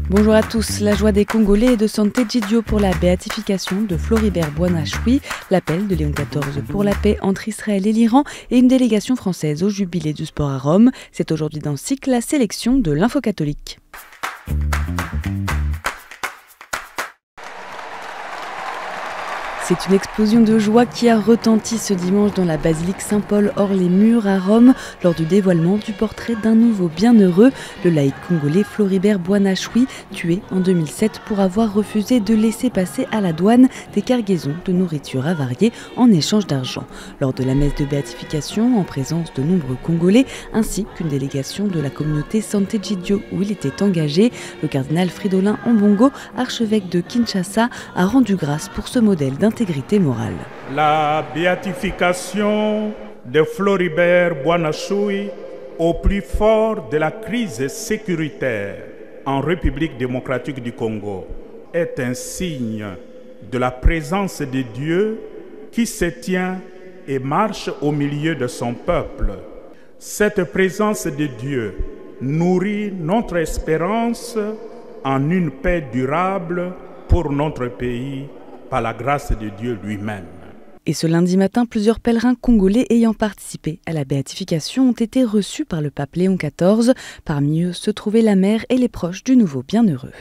Bonjour à tous. La joie des Congolais est de Santé Djidio pour la béatification de Floribert Boana-Choui, l'appel de Léon XIV pour la paix entre Israël et l'Iran et une délégation française au jubilé du sport à Rome. C'est aujourd'hui dans Cycle la sélection de l'Info catholique. C'est une explosion de joie qui a retenti ce dimanche dans la basilique Saint-Paul hors les murs à Rome lors du dévoilement du portrait d'un nouveau bienheureux, le laïc congolais Floribert Boana-Choui, tué en 2007 pour avoir refusé de laisser passer à la douane des cargaisons de nourriture avariée en échange d'argent. Lors de la messe de béatification, en présence de nombreux Congolais, ainsi qu'une délégation de la communauté Santé Djidio où il était engagé, le cardinal Fridolin Ambongo, archevêque de Kinshasa, a rendu grâce pour ce modèle d'intégrité morale. La béatification de Floribert Boana-Choui au plus fort de la crise sécuritaire en République démocratique du Congo est un signe de la présence de Dieu qui se tient et marche au milieu de son peuple. Cette présence de Dieu nourrit notre espérance en une paix durable pour notre pays par la grâce de Dieu lui-même. Et ce lundi matin, plusieurs pèlerins congolais ayant participé à la béatification ont été reçus par le pape Léon XIV. Parmi eux se trouvaient la mère et les proches du nouveau bienheureux.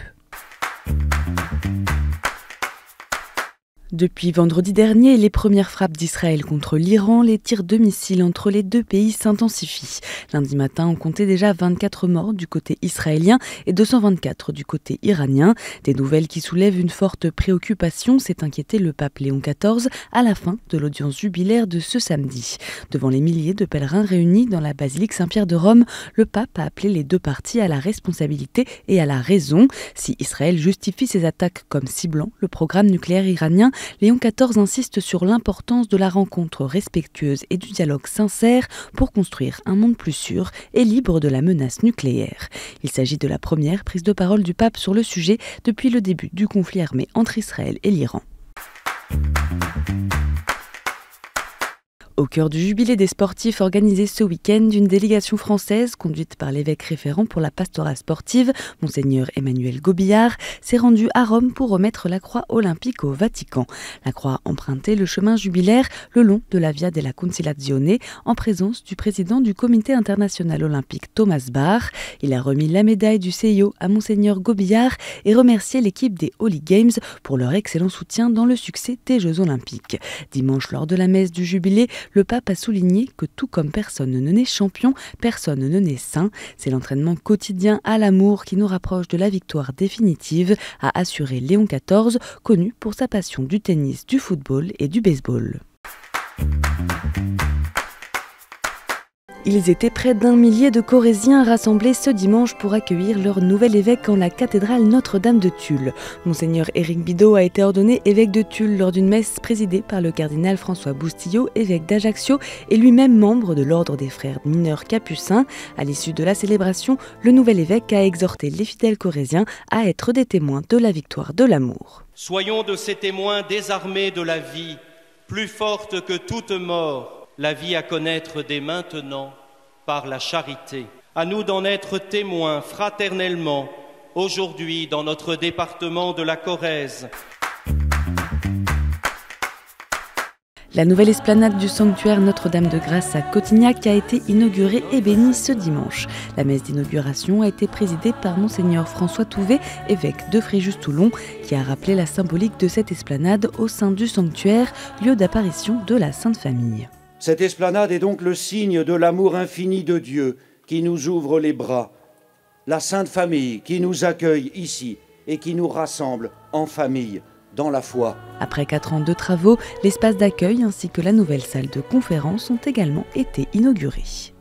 Depuis vendredi dernier, les premières frappes d'Israël contre l'Iran, les tirs de missiles entre les deux pays s'intensifient. Lundi matin, on comptait déjà 24 morts du côté israélien et 224 du côté iranien. Des nouvelles qui soulèvent une forte préoccupation, s'est inquiété le pape Léon XIV à la fin de l'audience jubilaire de ce samedi. Devant les milliers de pèlerins réunis dans la basilique Saint-Pierre de Rome, le pape a appelé les deux parties à la responsabilité et à la raison. Si Israël justifie ses attaques comme ciblant le programme nucléaire iranien, Léon XIV insiste sur l'importance de la rencontre respectueuse et du dialogue sincère pour construire un monde plus sûr et libre de la menace nucléaire. Il s'agit de la première prise de parole du pape sur le sujet depuis le début du conflit armé entre Israël et l'Iran. Au cœur du jubilé des sportifs organisé ce week-end, une délégation française, conduite par l'évêque référent pour la pastorale sportive, Monseigneur Emmanuel Gobillard, s'est rendue à Rome pour remettre la croix olympique au Vatican. La croix a emprunté le chemin jubilaire le long de la Via della Conciliazione, en présence du président du Comité international olympique Thomas Bach. Il a remis la médaille du CIO à Monseigneur Gobillard et remercié l'équipe des Holy Games pour leur excellent soutien dans le succès des Jeux olympiques. Dimanche, lors de la messe du jubilé, le pape a souligné que tout comme personne ne naît champion, personne ne naît saint. C'est l'entraînement quotidien à l'amour qui nous rapproche de la victoire définitive, a assuré Léon XIV, connu pour sa passion du tennis, du football et du baseball. Ils étaient près d'1 millier de Corésiens rassemblés ce dimanche pour accueillir leur nouvel évêque en la cathédrale Notre-Dame de Tulle. Monseigneur Éric Bidot a été ordonné évêque de Tulle lors d'une messe présidée par le cardinal François Boustillot, évêque d'Ajaccio et lui-même membre de l'ordre des frères mineurs capucins. À l'issue de la célébration, le nouvel évêque a exhorté les fidèles corésiens à être des témoins de la victoire de l'amour. Soyons de ces témoins désarmés de la vie, plus forte que toute mort, la vie à connaître dès maintenant par la charité. À nous d'en être témoins fraternellement, aujourd'hui dans notre département de la Corrèze. La nouvelle esplanade du sanctuaire Notre-Dame de Grâce à Cotignac a été inaugurée et bénie ce dimanche. La messe d'inauguration a été présidée par Monseigneur François Touvet, évêque de Fréjus-Toulon, qui a rappelé la symbolique de cette esplanade au sein du sanctuaire, lieu d'apparition de la Sainte Famille. Cette esplanade est donc le signe de l'amour infini de Dieu qui nous ouvre les bras, la Sainte Famille qui nous accueille ici et qui nous rassemble en famille dans la foi. Après 4 ans de travaux, l'espace d'accueil ainsi que la nouvelle salle de conférence ont également été inaugurés.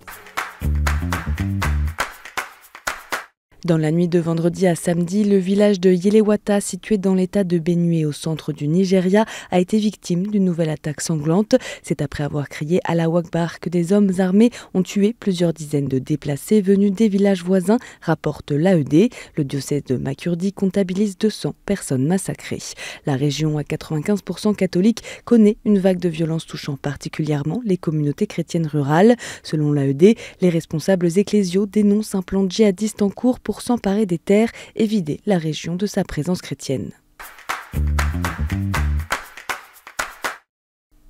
Dans la nuit de vendredi à samedi, le village de Yelewata, situé dans l'état de Benue au centre du Nigeria, a été victime d'une nouvelle attaque sanglante. C'est après avoir crié Allahu Akbar que des hommes armés ont tué plusieurs dizaines de déplacés venus des villages voisins, rapporte l'AED. Le diocèse de Makurdi comptabilise 200 personnes massacrées. La région, à 95% catholique, connaît une vague de violence touchant particulièrement les communautés chrétiennes rurales. Selon l'AED, les responsables ecclésiaux dénoncent un plan djihadiste en cours pour pour s'emparer des terres et vider la région de sa présence chrétienne.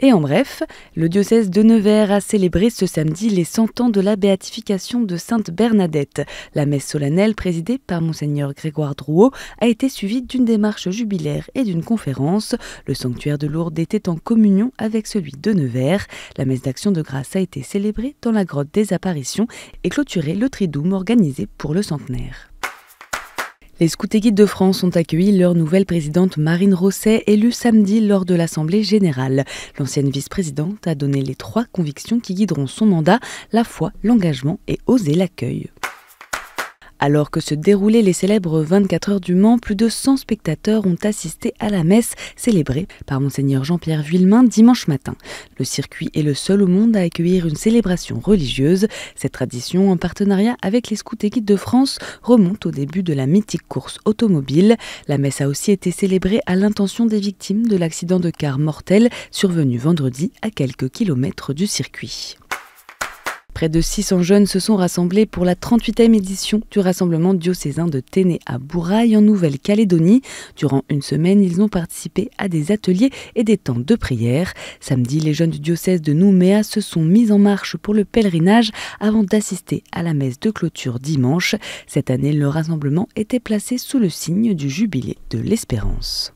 Et en bref, le diocèse de Nevers a célébré ce samedi les 100 ans de la béatification de Sainte Bernadette. La messe solennelle présidée par Monseigneur Grégoire Drouot a été suivie d'une démarche jubilaire et d'une conférence. Le sanctuaire de Lourdes était en communion avec celui de Nevers. La messe d'action de grâce a été célébrée dans la grotte des apparitions et clôturé le triduum organisé pour le centenaire. Les Scouts et Guides de France ont accueilli leur nouvelle présidente Marine Rosset, élue samedi lors de l'Assemblée générale. L'ancienne vice-présidente a donné les 3 convictions qui guideront son mandat, la foi, l'engagement et oser l'accueil. Alors que se déroulaient les célèbres 24 heures du Mans, plus de 100 spectateurs ont assisté à la messe célébrée par Monseigneur Jean-Pierre Vuillemin dimanche matin. Le circuit est le seul au monde à accueillir une célébration religieuse. Cette tradition, en partenariat avec les Scouts et Guides de France, remonte au début de la mythique course automobile. La messe a aussi été célébrée à l'intention des victimes de l'accident de car mortel survenu vendredi à quelques kilomètres du circuit. Près de 600 jeunes se sont rassemblés pour la 38e édition du rassemblement diocésain de Téné à Bourail en Nouvelle-Calédonie. Durant une semaine, ils ont participé à des ateliers et des temps de prière. Samedi, les jeunes du diocèse de Nouméa se sont mis en marche pour le pèlerinage avant d'assister à la messe de clôture dimanche. Cette année, le rassemblement était placé sous le signe du jubilé de l'Espérance.